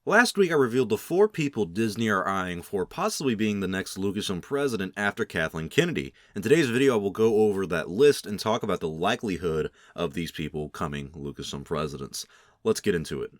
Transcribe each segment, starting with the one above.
Last week I revealed the 4 people Disney are eyeing for possibly being the next Lucasfilm president after Kathleen Kennedy. In today's video I will go over that list and talk about the likelihood of these people coming Lucasfilm presidents. Let's get into it.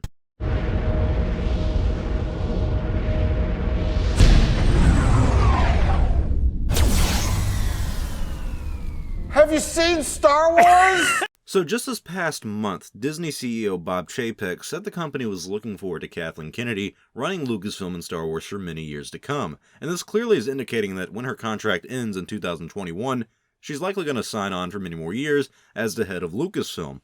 Have you seen Star Wars? So just this past month, Disney CEO Bob Chapek said the company was looking forward to Kathleen Kennedy running Lucasfilm and Star Wars for many years to come, and this clearly is indicating that when her contract ends in 2021, she's likely going to sign on for many more years as the head of Lucasfilm.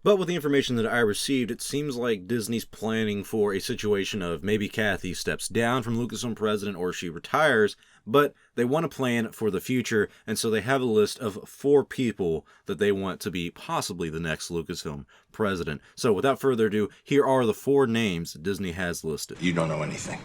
But with the information that I received, it seems like Disney's planning for a situation of maybe Kathy steps down from Lucasfilm president or she retires, but they want to plan for the future, and so they have a list of 4 people that they want to be possibly the next Lucasfilm president. So without further ado, here are the 4 names Disney has listed. You don't know anything.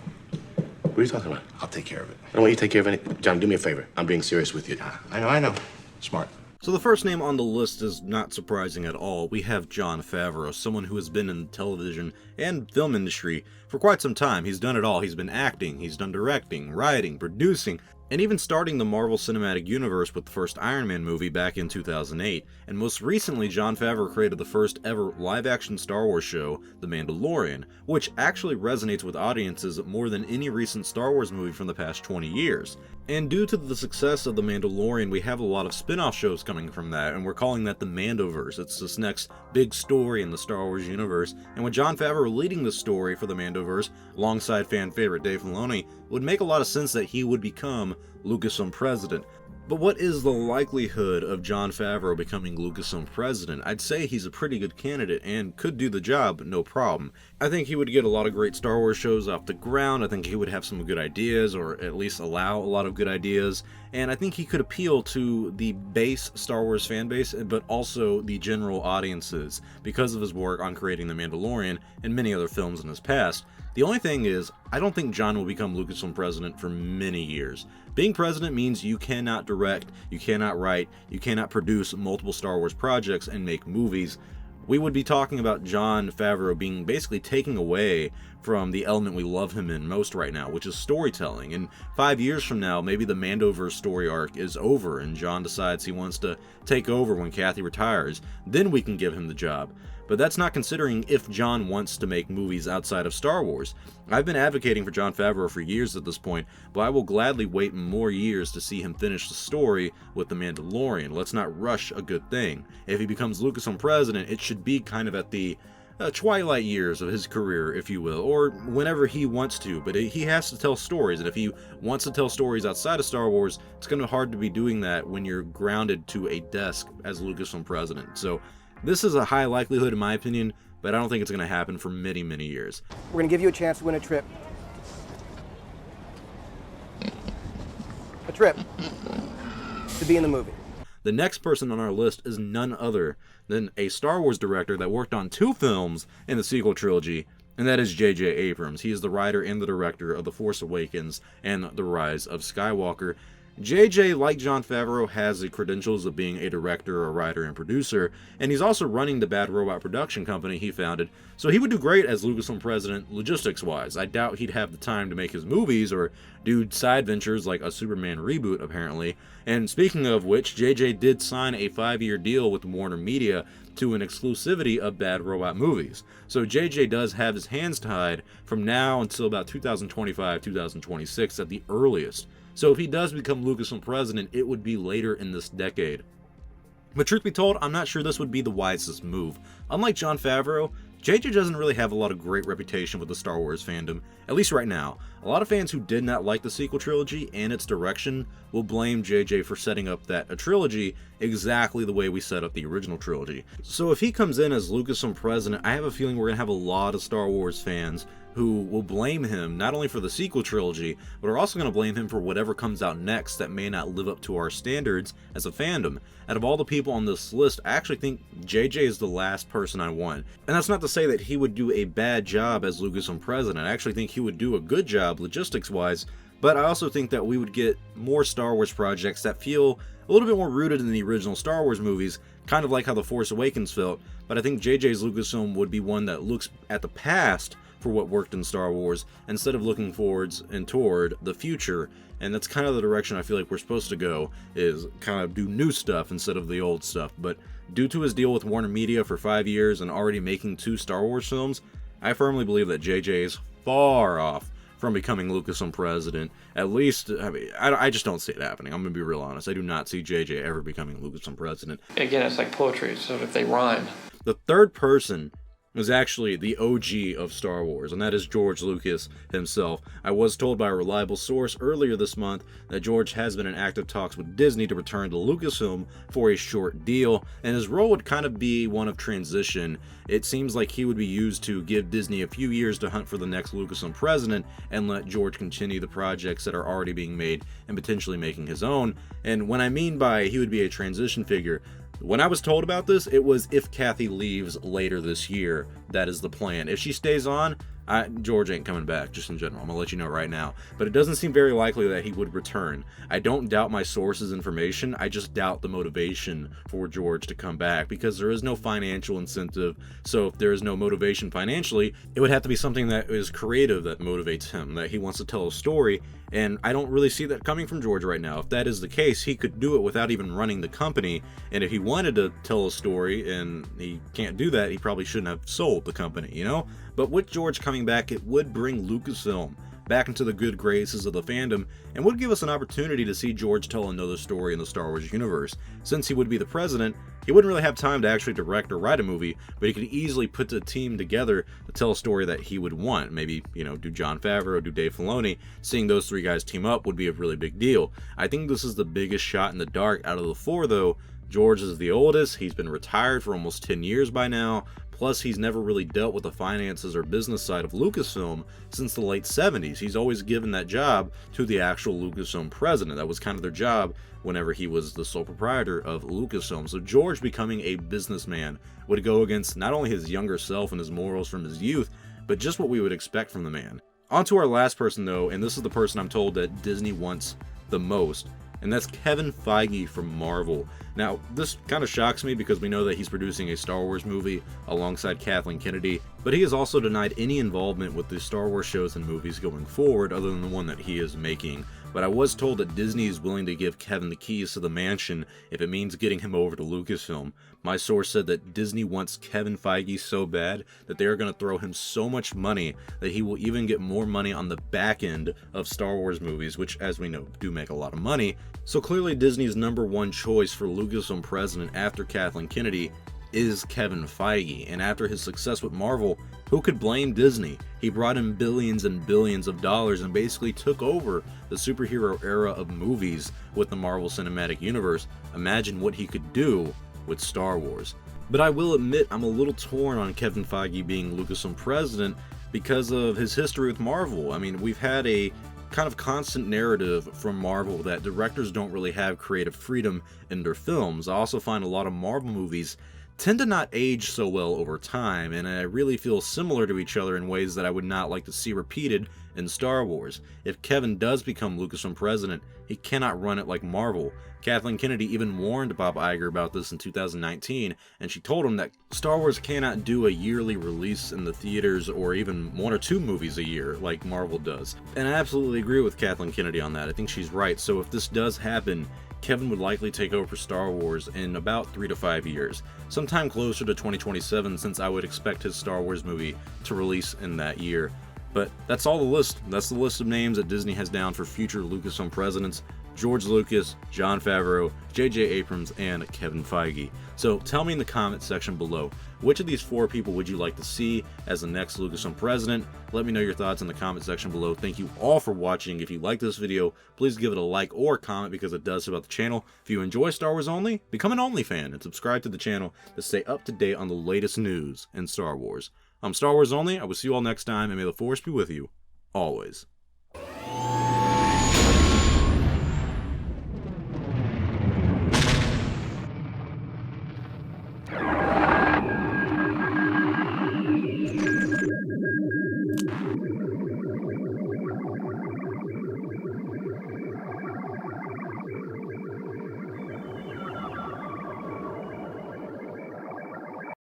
What are you talking about? I'll take care of it. I don't want you to take care of anything. John, do me a favor. I'm being serious with you. I know. Smart. So the first name on the list is not surprising at all. We have Jon Favreau, someone who has been in the television and film industry for quite some time. He's done it all. He's been acting, he's done directing, writing, producing, and even starting the Marvel Cinematic Universe with the first Iron Man movie back in 2008. And most recently, Jon Favreau created the first ever live-action Star Wars show, The Mandalorian, which actually resonates with audiences more than any recent Star Wars movie from the past 20 years. And due to the success of The Mandalorian, we have a lot of spin-off shows coming from that, and we're calling that the Mandoverse. It's this next big story in the Star Wars universe, and with Jon Favreau leading the story for the Mandoverse, alongside fan favorite Dave Filoni, it would make a lot of sense that he would become Lucasfilm president. But what is the likelihood of Jon Favreau becoming Lucasfilm president? I'd say he's a pretty good candidate and could do the job, no problem. I think he would get a lot of great Star Wars shows off the ground. I think he would have some good ideas, or at least allow a lot of good ideas. And I think he could appeal to the base Star Wars fan base, but also the general audiences because of his work on creating The Mandalorian and many other films in his past. The only thing is, I don't think Jon will become Lucasfilm president for many years. Being president means you cannot direct, you cannot write, you cannot produce multiple Star Wars projects and make movies. We would be talking about Jon Favreau being basically taking away from the element we love him in most right now, which is storytelling. And 5 years from now, maybe the Mandoverse story arc is over and Jon decides he wants to take over when Kathy retires. Then we can give him the job. But that's not considering if Jon wants to make movies outside of Star Wars. I've been advocating for Jon Favreau for years at this point, but I will gladly wait more years to see him finish the story with The Mandalorian. Let's not rush a good thing. If he becomes Lucasfilm president, it should be kind of at the twilight years of his career, if you will, or whenever he wants to, but he has to tell stories, and if he wants to tell stories outside of Star Wars, it's going to be hard to be doing that when you're grounded to a desk as Lucasfilm president. So this is a high likelihood in my opinion, but I don't think it's going to happen for many, many years. We're going to give you a chance to win a trip. A trip to be in the movie. The next person on our list is none other than a Star Wars director that worked on 2 films in the sequel trilogy, and that is J.J. Abrams. He is the writer and the director of The Force Awakens and The Rise of Skywalker. JJ, like Jon Favreau, has the credentials of being a director, a writer, and producer, and he's also running the Bad Robot production company he founded, so he would do great as Lucasfilm president logistics-wise. I doubt he'd have the time to make his movies or do side ventures like a Superman reboot, apparently. And speaking of which, JJ did sign a 5-year deal with Warner Media to an exclusivity of Bad Robot movies. So JJ does have his hands tied from now until about 2025, 2026 at the earliest. So if he does become Lucasfilm president, it would be later in this decade. But truth be told, I'm not sure this would be the wisest move. Unlike Jon Favreau, JJ doesn't really have a lot of great reputation with the Star Wars fandom, at least right now. A lot of fans who did not like the sequel trilogy and its direction will blame JJ for setting up a trilogy exactly the way we set up the original trilogy. So if he comes in as Lucasfilm president, I have a feeling we're going to have a lot of Star Wars fans who will blame him not only for the sequel trilogy, but are also going to blame him for whatever comes out next that may not live up to our standards as a fandom. Out of all the people on this list, I actually think JJ is the last person I want. And that's not to say that he would do a bad job as Lucasfilm president. I actually think he would do a good job logistics-wise, but I also think that we would get more Star Wars projects that feel a little bit more rooted in the original Star Wars movies, kind of like how The Force Awakens felt, but I think JJ's Lucasfilm would be one that looks at the past for what worked in Star Wars instead of looking forwards and toward the future. And that's kind of the direction I feel like we're supposed to go, is kind of do new stuff instead of the old stuff. But due to his deal with Warner Media for 5 years and already making 2 Star Wars films, I firmly believe that JJ is far off from becoming Lucasfilm President. At least, I mean, I just don't see it happening. I'm going to be real honest. I do not see JJ ever becoming Lucasfilm President. Again, it's like poetry, so if they rhyme. The third person is actually the OG of Star Wars, and that is George Lucas himself. I was told by a reliable source earlier this month that George has been in active talks with Disney to return to Lucasfilm for a short deal, and his role would kind of be one of transition. It seems like he would be used to give Disney a few years to hunt for the next Lucasfilm president and let George continue the projects that are already being made and potentially making his own. And when I mean by he would be a transition figure, when I was told about this, it was if Kathy leaves later this year. That is the plan. If she stays on, George ain't coming back, just in general. I'm gonna let you know right now. But it doesn't seem very likely that he would return. I don't doubt my source's information, I just doubt the motivation for George to come back, because there is no financial incentive. So if there is no motivation financially, it would have to be something that is creative that motivates him, that he wants to tell a story. And I don't really see that coming from George right now. If that is the case, he could do it without even running the company. And if he wanted to tell a story and he can't do that, he probably shouldn't have sold the company, you know? But with George coming back, it would bring Lucasfilm back into the good graces of the fandom and would give us an opportunity to see George tell another story in the Star Wars universe. Since he would be the president, he wouldn't really have time to actually direct or write a movie, but he could easily put the team together to tell a story that he would want. Maybe, you know, do Jon Favreau, do Dave Filoni. Seeing those 3 guys team up would be a really big deal. I think this is the biggest shot in the dark out of the 4, though. George is the oldest, he's been retired for almost 10 years by now, plus he's never really dealt with the finances or business side of Lucasfilm since the late 70s. He's always given that job to the actual Lucasfilm president. That was kind of their job whenever he was the sole proprietor of Lucasfilm. So George becoming a businessman would go against not only his younger self and his morals from his youth, but just what we would expect from the man. On to our last person though, and this is the person I'm told that Disney wants the most, and that's Kevin Feige from Marvel. Now, this kind of shocks me because we know that he's producing a Star Wars movie alongside Kathleen Kennedy, but he has also denied any involvement with the Star Wars shows and movies going forward other than the one that he is making. But I was told that Disney is willing to give Kevin the keys to the mansion if it means getting him over to Lucasfilm. My source said that Disney wants Kevin Feige so bad that they are going to throw him so much money that he will even get more money on the back end of Star Wars movies, which, as we know, do make a lot of money. So clearly Disney's #1 choice for Lucasfilm president after Kathleen Kennedy is Kevin Feige, and after his success with Marvel, who could blame Disney? He brought in billions and billions of dollars and basically took over the superhero era of movies with the Marvel Cinematic Universe. Imagine what he could do with Star Wars. But I will admit I'm a little torn on Kevin Feige being Lucasfilm president because of his history with Marvel. I mean, we've had a kind of constant narrative from Marvel that directors don't really have creative freedom in their films. I also find a lot of Marvel movies tend to not age so well over time, and I really feel similar to each other in ways that I would not like to see repeated in Star Wars. If Kevin does become Lucasfilm president, he cannot run it like Marvel. Kathleen Kennedy even warned Bob Iger about this in 2019, and she told him that Star Wars cannot do a yearly release in the theaters or even 1 or 2 movies a year like Marvel does. And I absolutely agree with Kathleen Kennedy on that. I think she's right. So if this does happen, Kevin would likely take over Star Wars in about 3 to 5 years, sometime closer to 2027, since I would expect his Star Wars movie to release in that year. But that's all the list. That's the list of names that Disney has down for future Lucasfilm presidents: George Lucas, Jon Favreau, J.J. Abrams, and Kevin Feige. So tell me in the comment section below, which of these 4 people would you like to see as the next Lucasfilm president? Let me know your thoughts in the comment section below. Thank you all for watching. If you like this video, please give it a like or comment because it does help out the channel. If you enjoy Star Wars Only, become an Only fan and subscribe to the channel to stay up to date on the latest news in Star Wars. I'm Star Wars Only. I will see you all next time, and may the Force be with you always.